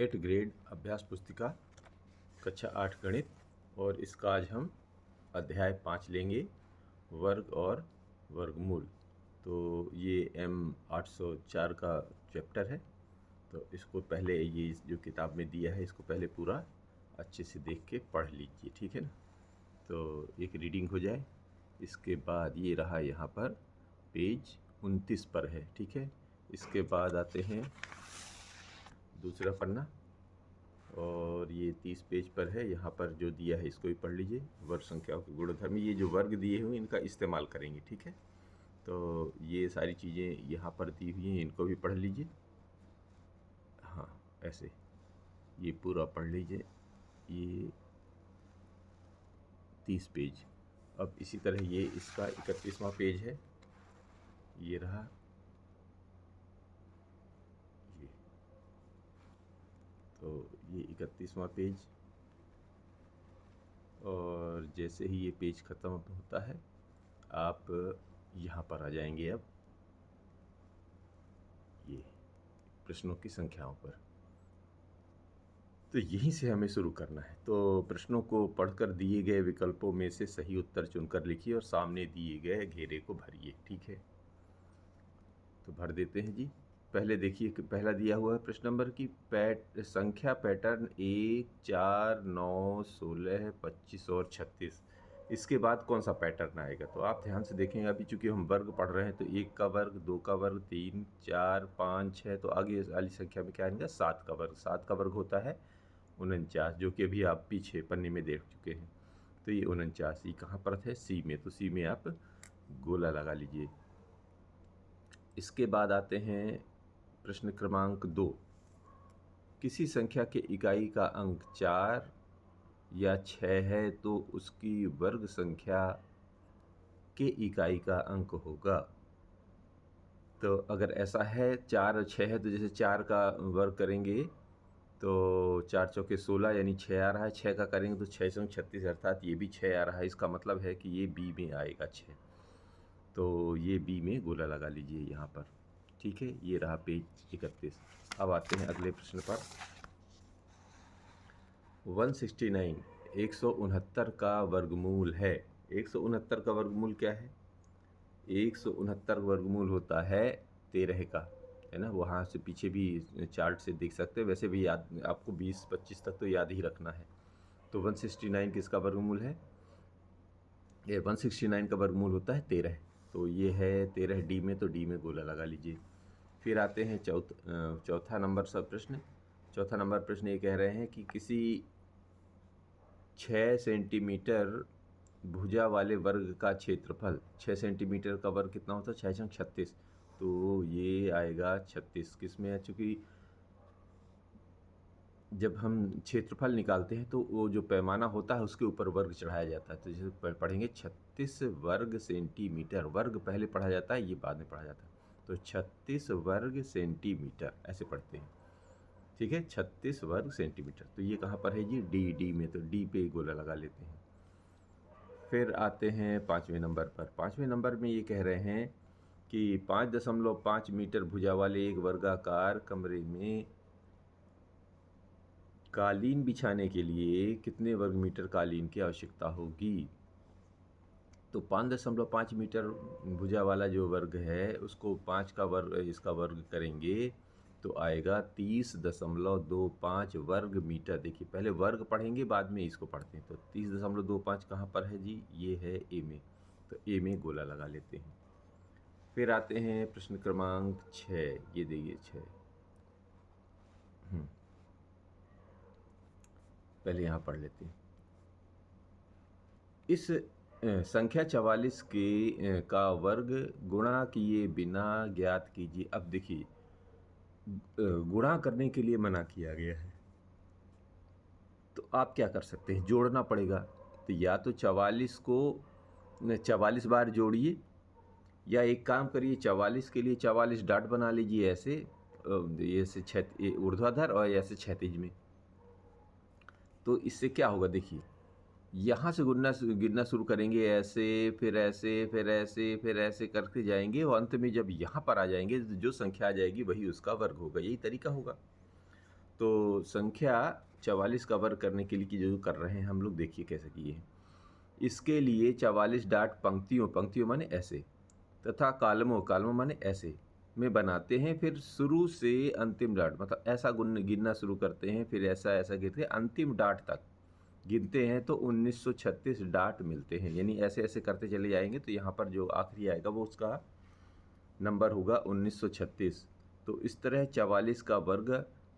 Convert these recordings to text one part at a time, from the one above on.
8 grade अभ्यास पुस्तिका कक्षा 8 गणित। और इसका आज हम अध्याय 5 लेंगे, वर्ग और वर्गमूल। तो ये M804 का चैप्टर है। तो इसको पहले ये जो किताब में दिया है इसको पहले पूरा अच्छे से देख के पढ़ लीजिए, ठीक है ना। तो एक रीडिंग हो जाए, इसके बाद ये रहा यहाँ पर पेज 29 पर है, ठीक है। इसके बाद आते हैं दूसरा पन्ना और ये 30 पेज पर है। यहाँ पर जो दिया है इसको भी पढ़ लीजिए। वर्ग संख्याओं के गुणधर्म, ये जो वर्ग दिए हुए इनका इस्तेमाल करेंगे, ठीक है। तो ये सारी चीज़ें यहाँ पर दी हुई हैं, इनको भी पढ़ लीजिए। हाँ, ऐसे ये पूरा पढ़ लीजिए, ये 30 पेज। अब इसी तरह ये इसका 31वां पेज है, ये रहा ये। तो ये 31वां पेज, और जैसे ही ये पेज ख़त्म होता है आप यहाँ पर आ जाएंगे अब ये प्रश्नों की संख्याओं पर। तो यहीं से हमें शुरू करना है। तो प्रश्नों को पढ़कर दिए गए विकल्पों में से सही उत्तर चुनकर लिखिए और सामने दिए गए घेरे को भरिए, ठीक है। तो भर देते हैं जी। पहले देखिए कि पहला दिया हुआ है प्रश्न नंबर की संख्या पैटर्न 1, 4, 9, 16, 25 और 36। इसके बाद कौन सा पैटर्न आएगा, तो आप ध्यान से देखेंगे। अभी चूंकि हम वर्ग पढ़ रहे हैं तो 1 का वर्ग, 2 का वर्ग, 3, 4, 5, 6, तो आगे वाली संख्या में क्या आएगा, 7 का वर्ग। 7 का वर्ग होता है 49, जो कि अभी आप पीछे पन्ने में देख चुके हैं। तो ये 49 ये कहाँ पर है, सी में। तो सी में आप गोला लगा लीजिए। इसके बाद आते हैं प्रश्न क्रमांक 2। किसी संख्या के इकाई का अंक 4 या 6 है तो उसकी वर्ग संख्या के इकाई का अंक होगा। तो अगर ऐसा है 4 और 6 है तो जैसे 4 का वर्ग करेंगे तो 4 चौके 16 यानी 6 आ रहा है। 6 का करेंगे तो 6 चौके 36 अर्थात ये भी 6 आ रहा है। इसका मतलब है कि ये बी में आएगा 6। तो ये बी में गोला लगा लीजिए यहाँ पर, ठीक है। ये रहा पेज 31। अब आते हैं अगले प्रश्न पर। 169 169 का वर्गमूल है। 169 का वर्गमूल क्या है, 169 वर्गमूल होता है 13 का, है ना। वहाँ से पीछे भी चार्ट से देख सकते हैं। वैसे भी याद आपको 20-25 तक तो याद ही रखना है। तो 169 किसका वर्गमूल है, ये 169 का वर्गमूल होता है 13। तो ये है 13 डी में, तो डी में गोला लगा लीजिए। फिर आते हैं चौथा नंबर सब प्रश्न। चौथा नंबर प्रश्न ये कह रहे हैं कि किसी 6 सेंटीमीटर भुजा वाले वर्ग का क्षेत्रफल, 6 सेंटीमीटर का वर्ग कितना होता है, 6 छंग 36। तो ये आएगा 36 किस में है, चूँकि जब हम क्षेत्रफल निकालते हैं तो वो जो पैमाना होता है उसके ऊपर वर्ग चढ़ाया जाता है। तो जैसे पढ़ेंगे 36 वर्ग सेंटीमीटर, वर्ग पहले पढ़ा जाता है, ये बाद में पढ़ा जाता है। तो 36 वर्ग सेंटीमीटर ऐसे पढ़ते हैं, ठीक है। 36 वर्ग सेंटीमीटर। तो ये कहाँ पर है जी, डी में। तो डी पे गोला लगा लेते हैं। फिर आते हैं 5वें नंबर पर। 5वें नंबर में ये कह रहे हैं कि 5.5 मीटर भुजा वाले एक वर्गाकार कमरे में कालीन बिछाने के लिए कितने वर्ग मीटर कालीन की आवश्यकता होगी। तो 5.5 मीटर भुजा वाला जो वर्ग है उसको 5 का वर्ग, इसका वर्ग करेंगे तो आएगा 30.25 वर्ग मीटर। देखिए पहले वर्ग पढ़ेंगे बाद में इसको पढ़ते हैं। तो 30.25 कहाँ पर है जी, ये है ए में। तो ए में गोला लगा लेते हैं। फिर आते हैं प्रश्न क्रमांक 6, ये देखिए 6। पहले यहाँ पढ़ लेते हैं। इस संख्या 44 के का वर्ग गुणा किए बिना ज्ञात कीजिए। अब देखिए गुणा करने के लिए मना किया गया है, तो आप क्या कर सकते हैं, जोड़ना पड़ेगा। तो या तो 44 को 44 बार जोड़िए, या एक काम करिए 44 के लिए 44 डॉट बना लीजिए ऐसे, ऐसे ऊर्ध्वाधर और ऐसे क्षैतिज में। तो इससे क्या होगा, देखिए यहाँ से गिनना शुरू करेंगे, ऐसे फिर ऐसे फिर ऐसे फिर ऐसे करके जाएंगे और अंत में जब यहाँ पर आ जाएंगे तो जो संख्या आ जाएगी वही उसका वर्ग होगा। यही तरीका होगा। तो संख्या 44 का वर्ग करने के लिए कि जो कर रहे हैं हम लोग, देखिए कैसे किए हैं। इसके लिए 44 डाट पंक्तियों माने ऐसे, तथा कालमों माने ऐसे में बनाते हैं। फिर शुरू से अंतिम डाट मतलब ऐसा गिनना शुरू करते हैं, फिर ऐसा ऐसा गिनते हैं अंतिम डाट तक गिनते हैं तो 1936 डाट मिलते हैं। यानी ऐसे ऐसे करते चले जाएंगे तो यहाँ पर जो आखिरी आएगा वो उसका नंबर होगा 1936। तो इस तरह 44 का वर्ग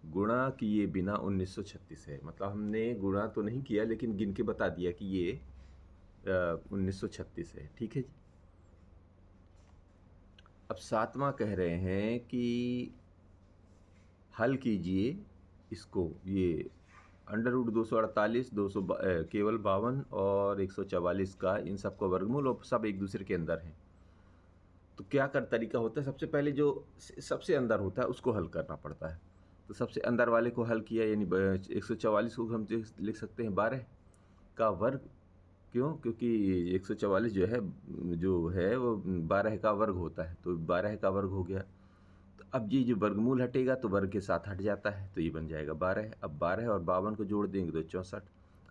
गुणा किए बिना 1936 है। मतलब हमने गुणा तो नहीं किया लेकिन गिन के बता दिया कि ये 1936 है। ठीक है जी। अब सातवां कह रहे हैं कि हल कीजिए इसको, ये √248, केवल 52 और 144 का, इन सब का वर्गमूल, और सब एक दूसरे के अंदर हैं। तो क्या कर तरीका होता है, सबसे पहले जो सबसे अंदर होता है उसको हल करना पड़ता है। तो सबसे अंदर वाले को हल किया, यानी 144 को हम लिख सकते हैं 12 का वर्ग। क्यों? क्योंकि 144 जो है वो 12 का वर्ग होता है, तो 12 का वर्ग हो गया। तो अब ये जो वर्गमूल हटेगा तो वर्ग के साथ हट जाता है, तो ये बन जाएगा 12। अब 12 और 52 को जोड़ देंगे तो 64।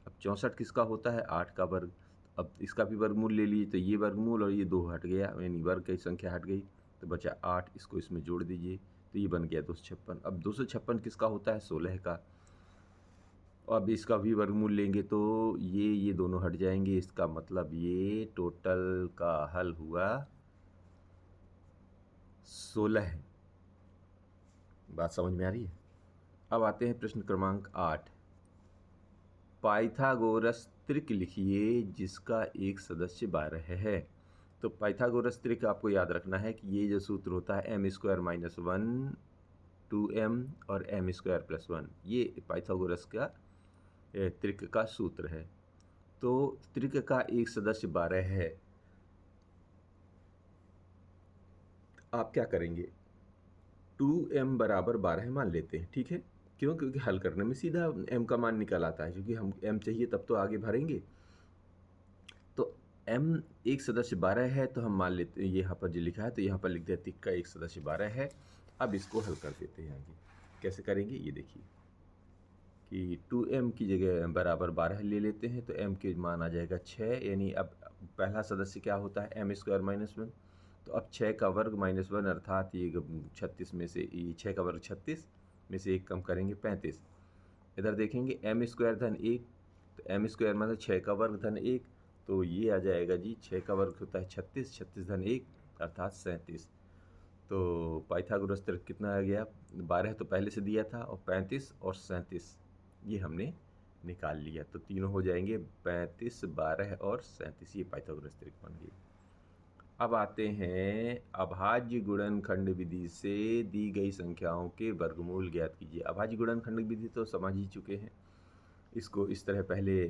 अब 64 किसका होता है? 8 का वर्ग। अब इसका भी वर्गमूल ले लीजिए तो ये वर्गमूल और ये 2 हट गया, यानी वर्ग की संख्या हट गई, तो बचा 8। इसको इसमें जोड़ दीजिए तो ये बन गया 256। अब 256 किसका होता है? 16 का। अब इसका भी वर्गमूल लेंगे तो ये दोनों हट जाएंगे। इसका मतलब ये टोटल का हल हुआ 16 है। बात समझ में आ रही है? अब आते हैं प्रश्न क्रमांक 8। पाइथागोरस त्रिक लिखिए जिसका एक सदस्य 12 है। तो पाइथागोरस त्रिक आपको याद रखना है कि ये जो सूत्र होता है m² - 1 2m और m² + 1, ये पाइथागोरस का त्रिक का सूत्र है। तो त्रिक का एक सदस्य 12 है। आप क्या करेंगे? 2m बराबर 12 मान लेते हैं। ठीक है, क्यों? क्योंकि हल करने में सीधा m का मान निकल आता है, क्योंकि हम m चाहिए तब तो आगे भरेंगे। तो m एक सदस्य 12 है, तो हम मान लेते हैं यहाँ पर जो लिखा है तो यहाँ पर लिख दिया त्रिक का एक सदस्य 12 है। अब इसको हल कर देते हैं आगे। कैसे करेंगे ये देखिए कि 2m की जगह बराबर 12 ले लेते हैं तो m के मान आ जाएगा 6। यानी अब पहला सदस्य क्या होता है? m² - 1। तो अब 6 का वर्ग -1 अर्थात ये 36 में से, ये 6 का वर्ग 36 में से 1 कम करेंगे 35। इधर देखेंगे m² - 1, तो m² मतलब 6 का वर्ग धन 1, तो ये आ जाएगा जी 6 का वर्ग होता है 36, 36 धन 1 अर्थात 37। तो पाइथागोरस त्रिक कितना आ गया? 12 तो पहले से दिया था, और 35 और 37 ये हमने निकाल लिया, तो तीनों हो जाएंगे 35, 12 और 37। ये पाइथागोरस त्रिक बन गई। अब आते हैं अभाज्य गुणनखंड विधि से दी गई संख्याओं के वर्गमूल ज्ञात कीजिए। अभाज्य गुणनखंड विधि तो समझ ही चुके हैं। इसको इस तरह पहले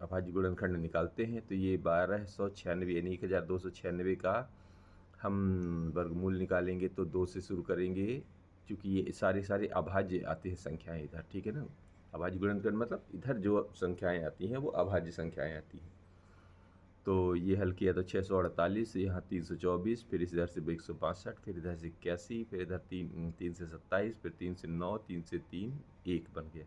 अभाज्य गुणनखंड निकालते हैं तो ये 1296 यानी 1296 का हम वर्गमूल निकालेंगे तो 2 से शुरू करेंगे, क्योंकि ये सारे अभाज्य आते हैं संख्याएं इधर। ठीक है ना? अभाज्य गुणनखंड मतलब इधर जो संख्याएं आती हैं वो अभाज्य संख्याएं आती हैं। तो ये हल किया तो 648, यहाँ 324, फिर इधर से 162, फिर इधर से 81, फिर इधर 3 से 27, फिर 3 से 9, 3 से 3, 1 बन गया।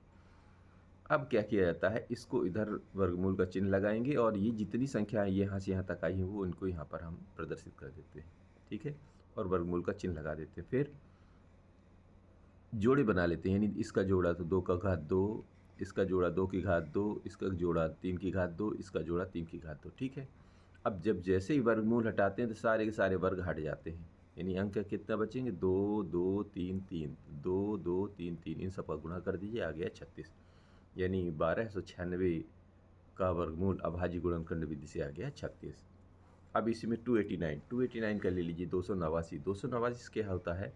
अब क्या किया जाता है, इसको इधर वर्गमूल का चिन्ह लगाएंगे और ये जितनी संख्याएं यहाँ से यहाँ तक आई हैं वो इनको यहाँ पर हम प्रदर्शित कर देते हैं। ठीक है, और वर्गमूल का चिन्ह लगा देते हैं। फिर जोड़े बना लेते हैं, यानी इसका जोड़ा तो 2 का घात 2, इसका जोड़ा 2 की घात 2, इसका जोड़ा 3 की घात 2, इसका जोड़ा 3 की घात 2। ठीक है, अब जब जैसे ही वर्गमूल हटाते हैं तो सारे के सारे वर्ग हट जाते हैं, यानी अंक कितना बचेंगे? 2 2 3 3, 2 2 3 3, इन सब का गुणा कर दीजिए, आ गया 36। यानी 1296 का वर्गमूल अभाज्य गुणनखंड विधि से आ गया 36। अब इसी में 289 का ले लीजिए, 289 क्या होता है?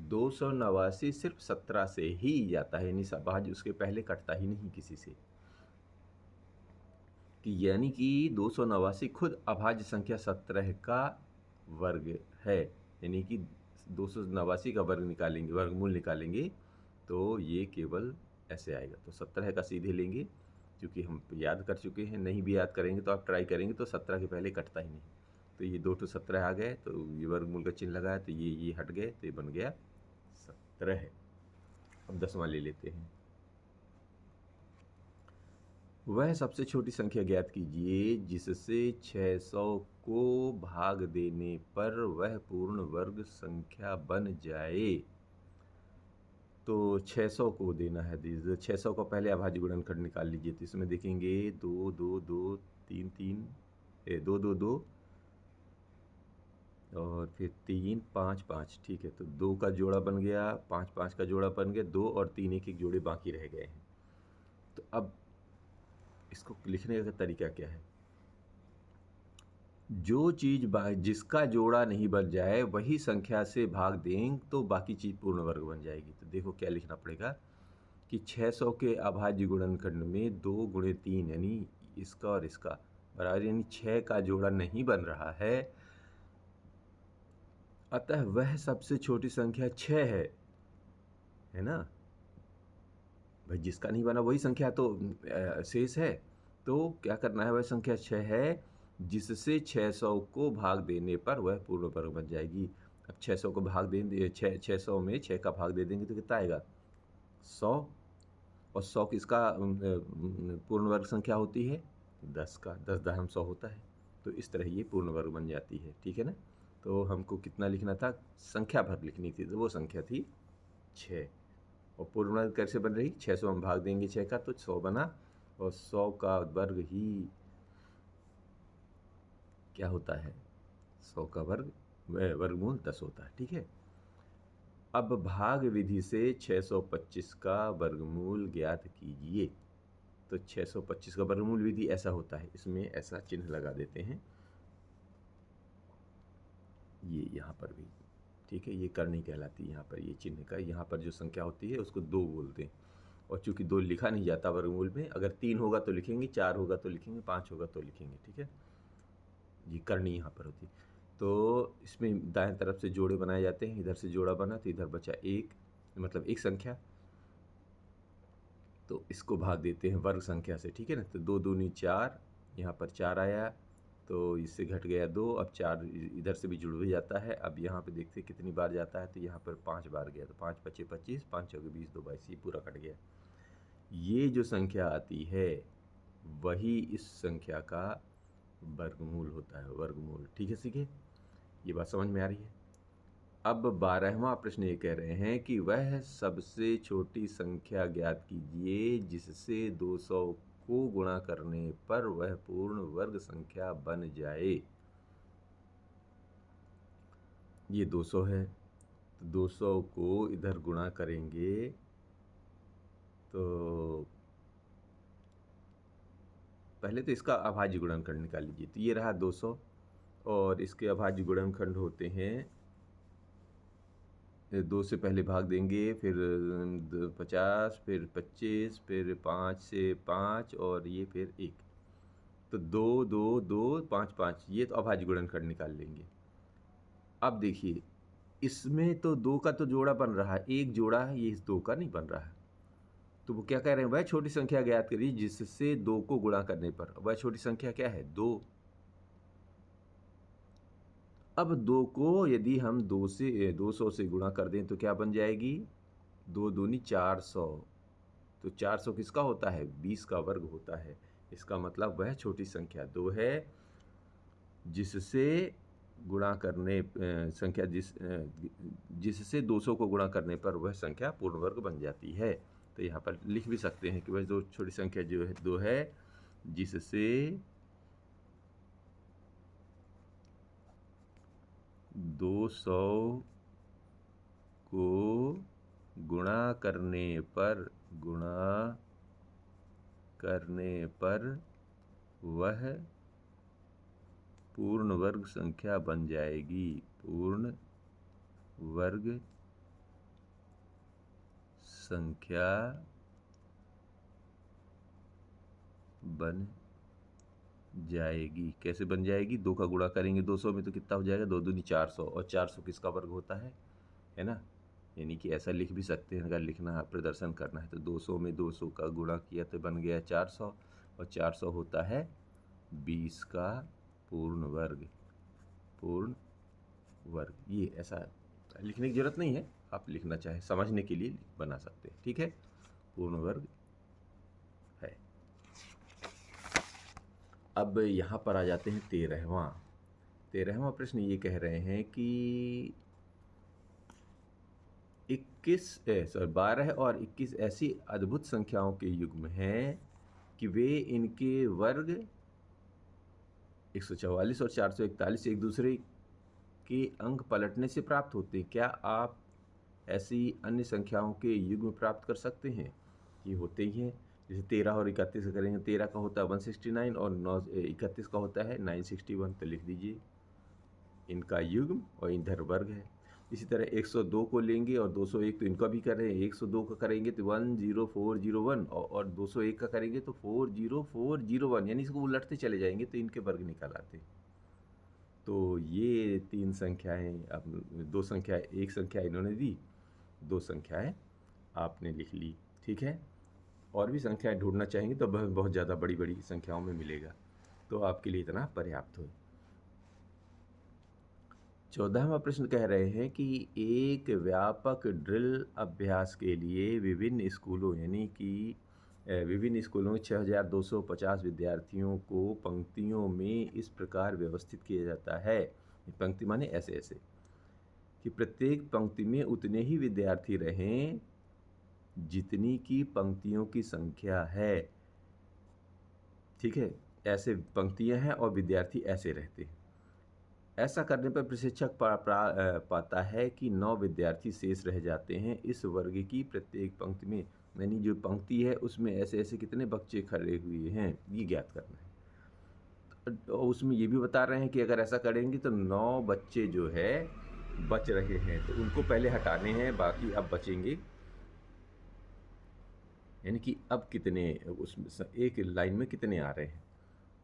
289 सिर्फ 17 से ही जाता है, यानी अभाज्य उसके पहले कटता ही नहीं किसी से, कि यानी कि 289 खुद अभाज्य संख्या 17 का वर्ग है। यानी कि 289 का वर्ग निकालेंगे, वर्गमूल निकालेंगे तो ये केवल ऐसे आएगा। तो 17 का सीधे लेंगे, क्योंकि हम याद कर चुके हैं। नहीं भी याद करेंगे तो आप ट्राई करेंगे तो 17 के पहले कटता ही नहीं। तो ये 2 तो 17 आ गए, तो ये वर्गमूल का चिन्ह लगाया तो ये हट गए, तो ये बन गया 17 है। अब 10वां ले लेते हैं। वह सबसे छोटी संख्या ज्ञात कीजिए जिससे 600 को भाग देने पर वह पूर्ण वर्ग संख्या बन जाए। तो 600 को देना है, 600 का पहले अभाज्य गुणनखंड निकाल लीजिए। तो इसमें देखेंगे 2 2 2 3 3 2 2 2 और फिर 3 5 5। ठीक है, तो 2 का जोड़ा बन गया, 5 5 का जोड़ा बन गया, 2 और 3 एक एक जोड़े बाकी रह गए हैं। तो अब इसको लिखने का तरीका क्या है? जो चीज जिसका जोड़ा नहीं बन जाए वही संख्या से भाग दें तो बाकी चीज पूर्ण वर्ग बन जाएगी। तो देखो क्या लिखना पड़ेगा कि 600 के अभाज्य गुणनखंड में 2 गुणे 3 यानी इसका और इसका बराबर, यानी 6 का जोड़ा नहीं बन रहा है, अतः वह सबसे छोटी संख्या 6 है ना भाई। जिसका नहीं बना वही संख्या तो शेष है। तो क्या करना है, वह संख्या 6 है जिससे 600 को भाग देने पर वह पूर्ण वर्ग बन जाएगी। अब 600 को भाग देंगे, 600 में 6 का भाग दे देंगे तो कितना आएगा 100, और 100 किसका पूर्ण वर्ग संख्या होती है 10 का, 10 दशमलव 100 होता है। तो इस तरह ये पूर्ण वर्ग बन जाती है। ठीक है ना। तो हमको कितना लिखना था, संख्या भर लिखनी थी, तो वो संख्या थी 6। और पूर्ण वर्ग कैसे बन रही, 600 हम भाग देंगे 6 का तो 100 बना, और 100 का वर्ग ही क्या होता है, 100 का वर्ग वर्गमूल 10 होता है। ठीक है। अब भाग विधि से 625 का वर्गमूल ज्ञात कीजिए। तो 625 का वर्गमूल विधि ऐसा होता है, इसमें ऐसा चिन्ह लगा देते हैं, ये यहाँ पर भी। ठीक है, ये करनी कहलाती है यहाँ पर, ये चिन्ह का यहाँ पर जो संख्या होती है उसको 2 बोलते हैं। और चूंकि 2 लिखा नहीं जाता वर्गमूल में, अगर 3 होगा तो लिखेंगे, 4 होगा तो लिखेंगे, 5 होगा तो लिखेंगे। ठीक है, ये करनी यहाँ पर होती। तो इसमें दाएं तरफ से जोड़े बनाए जाते हैं, इधर से जोड़ा बना तो इधर बचा 1, मतलब एक संख्या, तो इसको भाग देते हैं वर्ग संख्या से। ठीक है ना। तो 2 दूनी 4, यहाँ पर 4 आया तो इससे घट गया 2, अब 4 इधर से भी जुड़ भी जाता है। अब यहाँ पे देखते हैं कितनी बार जाता है, तो यहाँ पर 5 बार गया, तो 5 पच्चे 25, 5 चौके 20, 2 22, ये पूरा कट गया। ये जो संख्या आती है वही इस संख्या का वर्गमूल होता है, वर्गमूल। ठीक है, सीखे, ये बात समझ में आ रही है। अब 12वां प्रश्न ये कह रहे हैं कि वह सबसे छोटी संख्या ज्ञात कीजिए जिससे 200 को गुणा करने पर वह पूर्ण वर्ग संख्या बन जाए। ये 200 है, तो 200 को इधर गुणा करेंगे तो पहले तो इसका अभाज्य गुणनखंड निकाल लीजिए। तो ये रहा 200 और इसके अभाज्य गुणनखंड होते हैं, 2 से पहले भाग देंगे, फिर 50, फिर 25, फिर 5 से 5 और ये फिर 1, तो 2 2 2 5 5, ये तो अभाज्य गुणनखंड निकाल लेंगे। अब देखिए इसमें तो 2 का तो जोड़ा बन रहा है, एक जोड़ा है, ये इस 2 का नहीं बन रहा है। तो वो क्या कह रहे हैं, वह छोटी संख्या ज्ञात करिए जिससे 2 को गुणा करने पर, वह छोटी संख्या क्या है 2। अब 2 को यदि हम 200 से गुणा कर दें तो क्या बन जाएगी, 2 दूनी 400, तो 400 किसका होता है 20 का वर्ग होता है। इसका मतलब वह छोटी संख्या 2 है जिससे गुणा करने संख्या जिससे 200 को गुणा करने पर वह संख्या पूर्ण वर्ग बन जाती है। तो यहाँ पर लिख भी सकते हैं कि वह जो छोटी संख्या जो है 2 है जिससे 200 को गुणा करने पर वह पूर्ण वर्ग संख्या बन जाएगी, पूर्ण वर्ग संख्या बन जाएगी। कैसे बन जाएगी, 2 का गुणा करेंगे 200 में तो कितना हो जाएगा, 2 दूनी 400, और 400 किसका वर्ग होता है ना। यानी कि ऐसा लिख भी सकते हैं, अगर लिखना प्रदर्शन करना है तो 200 में 200 का गुणा किया तो बन गया 400, और 400 होता है 20 का पूर्ण वर्ग। ये ऐसा लिखने की जरूरत नहीं है, आप लिखना चाहें, समझने के लिए बना सकते हैं। ठीक है, पूर्ण वर्ग है। अब यहाँ पर आ जाते हैं 13वां प्रश्न। ये कह रहे हैं कि 12 और 21 ऐसी अद्भुत संख्याओं के युग्म हैं कि वे इनके वर्ग 144 और 441 एक दूसरे के अंक पलटने से प्राप्त होते हैं। क्या आप ऐसी अन्य संख्याओं के युग्म प्राप्त कर सकते हैं? ये होते ही हैं। जैसे 13 और 31 का करेंगे, 13 का होता है 169 और 31 का होता है 961। तो लिख दीजिए इनका युग्म और इधर वर्ग है। इसी तरह 102 को लेंगे और 201, तो इनका भी कर रहे हैं। 102 का करेंगे तो 10401 और 201 का करेंगे तो 40401, यानी इसको उलटते चले जाएंगे तो इनके वर्ग निकल आते। तो ये 3 संख्याएं, अब 2 संख्या, एक संख्या इन्होंने दी, 2 संख्याएं आपने लिख ली। ठीक है, और भी संख्याएं ढूंढना चाहेंगे तो बहुत ज़्यादा बड़ी बड़ी संख्याओं में मिलेगा, तो आपके लिए इतना पर्याप्त हो। 14वां प्रश्न कह रहे हैं कि एक व्यापक ड्रिल अभ्यास के लिए विभिन्न स्कूलों, यानी कि विभिन्न स्कूलों में 6250 विद्यार्थियों को पंक्तियों में इस प्रकार व्यवस्थित किया जाता है। पंक्ति माने ऐसे ऐसे कि प्रत्येक पंक्ति में उतने ही विद्यार्थी रहें जितनी की पंक्तियों की संख्या है। ठीक है, ऐसे पंक्तियां हैं और विद्यार्थी ऐसे रहते हैं। ऐसा करने पर प्रशिक्षक पाता है कि 9 विद्यार्थी शेष रह जाते हैं। इस वर्ग की प्रत्येक पंक्ति में, यानी जो पंक्ति है उसमें ऐसे ऐसे कितने बच्चे खड़े हुए हैं, ये ज्ञात करना है। तो उसमें ये भी बता रहे हैं कि अगर ऐसा करेंगे तो 9 बच्चे जो है बच रहे हैं, तो उनको पहले हटाने हैं, बाकी अब बचेंगे। यानी कि अब कितने उसमें एक लाइन में कितने आ रहे हैं,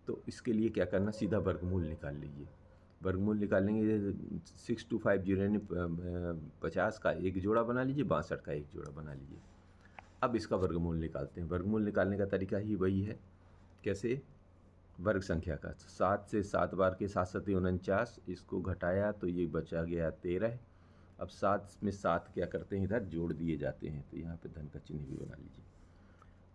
तो इसके लिए क्या करना, सीधा वर्गमूल निकाल लीजिए। वर्गमूल निकालेंगे 6250, यानी 50 का एक जोड़ा बना लीजिए, 62 का एक जोड़ा बना लीजिए। अब इसका वर्गमूल निकालते हैं। वर्गमूल निकालने का तरीका ही वही है, कैसे, वर्ग संख्या का 7 से 7 बार के 7 7 49, इसको घटाया तो ये बचा गया 13। अब 7 में 7 क्या करते हैं, इधर जोड़ दिए जाते हैं, तो यहाँ पे धन का चिन्ह भी बना लीजिए।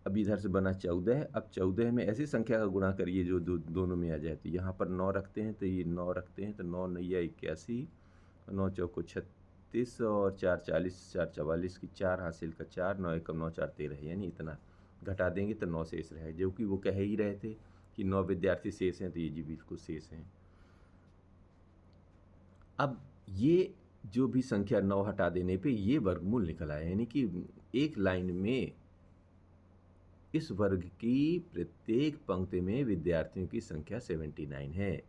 अब इधर से बना 14। अब 14 में ऐसी संख्या का गुणा करिए जो दोनों में आ जाए। तो यहाँ पर 9 रखते हैं, तो ये 9 रखते हैं, तो 9 9 81, 9 चौको 36 और 4 40, 4 44 की 4 हासिल का 4, 9 1 9 4 13, यानी इतना घटा देंगे तो 9 शेष रहे, जो कि वो कह ही रहे थे कि 9 विद्यार्थी शेष हैं, तो ये जी बिल्कुल शेष हैं। अब ये जो भी संख्या 9 हटा देने पे ये वर्गमूल निकल आया, यानी कि एक लाइन में इस वर्ग की प्रत्येक पंक्ति में विद्यार्थियों की संख्या 79 है।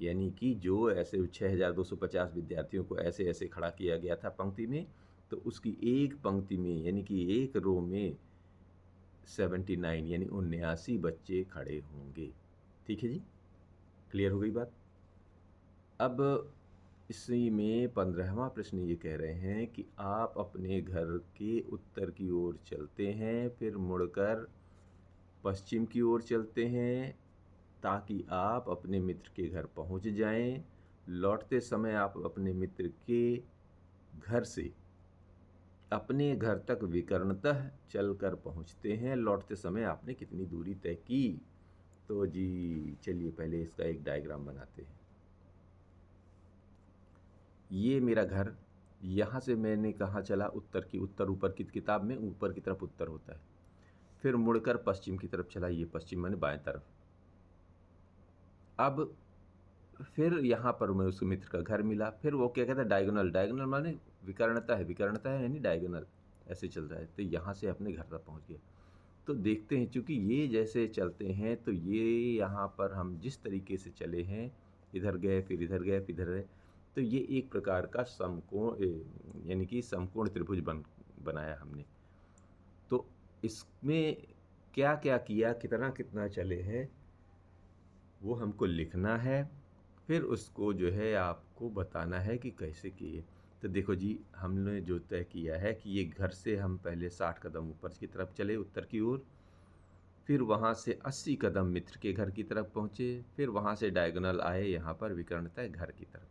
यानी कि जो ऐसे 6250 विद्यार्थियों को ऐसे ऐसे खड़ा किया गया था पंक्ति में, तो उसकी एक पंक्ति में, यानी कि एक रो में 79 यानी 79 बच्चे खड़े होंगे। ठीक है जी, क्लियर हो गई बात। अब इसी में 15वां प्रश्न ये कह रहे हैं कि आप अपने घर के उत्तर की ओर चलते हैं, फिर मुड़कर पश्चिम की ओर चलते हैं ताकि आप अपने मित्र के घर पहुंच जाएं। लौटते समय आप अपने मित्र के घर से अपने घर तक विकर्णतः चलकर पहुंचते हैं। लौटते समय आपने कितनी दूरी तय की? तो जी चलिए पहले इसका एक डायग्राम बनाते हैं। ये मेरा घर, यहाँ से मैंने कहाँ चला, उत्तर की, उत्तर ऊपर की किताब में ऊपर की तरफ उत्तर होता है। फिर मुड़कर पश्चिम की तरफ चला, ये पश्चिम माने बाएं तरफ। अब फिर यहाँ पर मैं उस मित्र का घर मिला, फिर वो क्या कहता है, डायगोनल, डायगोनल माने विकर्णता है, विकर्णता है यानी डायगोनल, ऐसे चल रहा है। तो यहाँ से अपने घर तक पहुँच गया। तो देखते हैं, चूँकि ये जैसे चलते हैं तो ये यहाँ पर हम जिस तरीके से चले हैं, इधर गए फिर इधर गए फिर इधर गए, तो ये एक प्रकार का समकोण, यानी कि समकोण त्रिभुज बनाया हमने। तो इसमें क्या क्या किया, कितना कितना चले हैं, वो हमको लिखना है, फिर उसको जो है आपको बताना है कि कैसे किए। तो देखो जी, हमने जो तय किया है कि ये घर से हम पहले 60 कदम ऊपर की तरफ चले उत्तर की ओर, फिर वहाँ से 80 कदम मित्र के घर की तरफ पहुँचे, फिर वहाँ से डायगोनल आए यहाँ पर विकर्णतः घर की तरफ।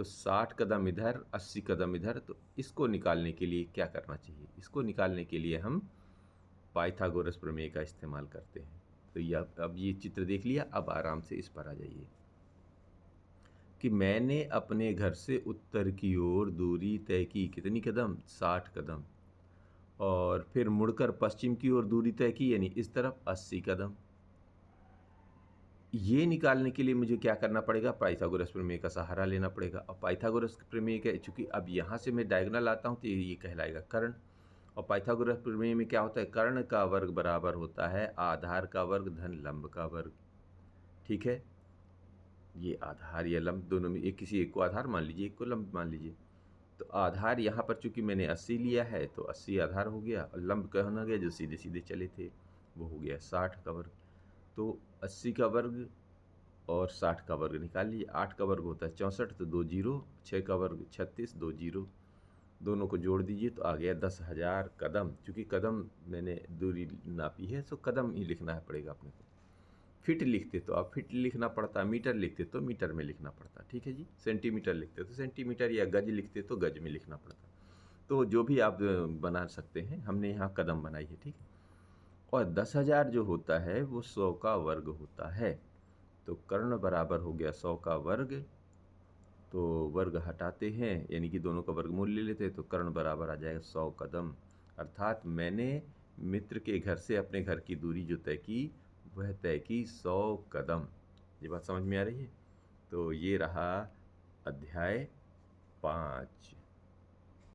तो 60 कदम इधर, 80 कदम इधर, तो इसको निकालने के लिए क्या करना चाहिए? इसको निकालने के लिए हम पाइथागोरस प्रमेय का इस्तेमाल करते हैं। तो ये अब ये चित्र देख लिया, अब आराम से इस पर आ जाइए कि मैंने अपने घर से उत्तर की ओर दूरी तय की, कितनी कदम? 60 कदम। और फिर मुड़कर पश्चिम की ओर दूरी तय की, यानी इस तरफ 80 कदम। ये निकालने के लिए मुझे क्या करना पड़ेगा? पाइथागोरस प्रमेय का सहारा लेना पड़ेगा। और पाइथागोरस प्रमेय का, चूंकि अब यहाँ से मैं डायगोनल आता हूँ तो ये कहलाएगा कर्ण। और पाइथागोरस प्रमेय में क्या होता है? कर्ण का वर्ग बराबर होता है आधार का वर्ग धन लंब का वर्ग। ठीक है, ये आधार या लंब दोनों में एक, किसी एक को आधार मान लीजिए, एक को लंब मान लीजिए। तो आधार यहाँ पर चूंकि मैंने 80 लिया है तो 80 आधार हो गया, और लंब कहना गया जो सीधे सीधे चले थे वो हो गया 60 का वर्ग। तो 80 का वर्ग और 60 का वर्ग निकाल लीजिए। 8 का वर्ग होता है 64, तो 2 जीरो, 6 का वर्ग 36, 2 जीरो, दोनों को जोड़ दीजिए तो आ गया 10,000 कदम। चूँकि कदम मैंने दूरी नापी है तो कदम ही लिखना है पड़ेगा अपने को। फिट लिखते तो आप फिट लिखना पड़ता, मीटर लिखते तो मीटर में लिखना पड़ता। ठीक है जी, सेंटीमीटर लिखते तो सेंटीमीटर, या गज लिखते तो गज में लिखना पड़ता। तो जो भी आप बना सकते हैं, हमने यहाँ कदम बनाई है। ठीक है, और 10,000 जो होता है वो 100 का वर्ग होता है। तो कर्ण बराबर हो गया 100 का वर्ग, तो वर्ग हटाते हैं यानी कि दोनों का वर्गमूल ले लेते हैं, तो कर्ण बराबर आ जाएगा 100 कदम। अर्थात मैंने मित्र के घर से अपने घर की दूरी जो तय की वह तय की 100 कदम। ये बात समझ में आ रही है? तो ये रहा अध्याय 5।